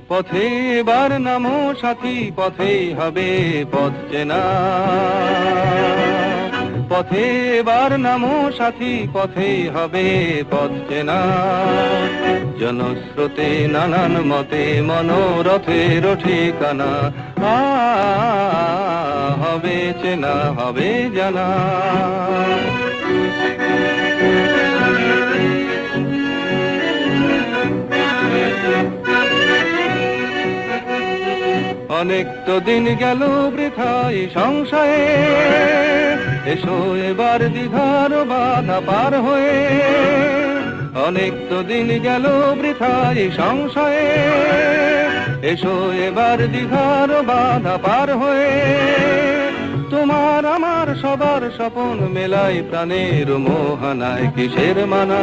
পথে এবার নামো সাথী, পথেই হবে পথ চেনা। পথে এবার নামো সাথী, পথেই হবে পথ চেনা। জনস্রোতে নানান মতে মনোরথের ঠিকানা, হবে চেনা হবে জানা। অনেক তো দিন গেল বৃথায় সংশয়ে, এসো এবার দ্বিধার বাধা পার হয়ে। অনেক তো দিন গেল বৃথায় সংশয়ে, এসো এবার দ্বিধার বাধা পার হয়ে। তোমার আমার সবার স্বপন মেলাই প্রাণের মোহনায় কিসের মানা।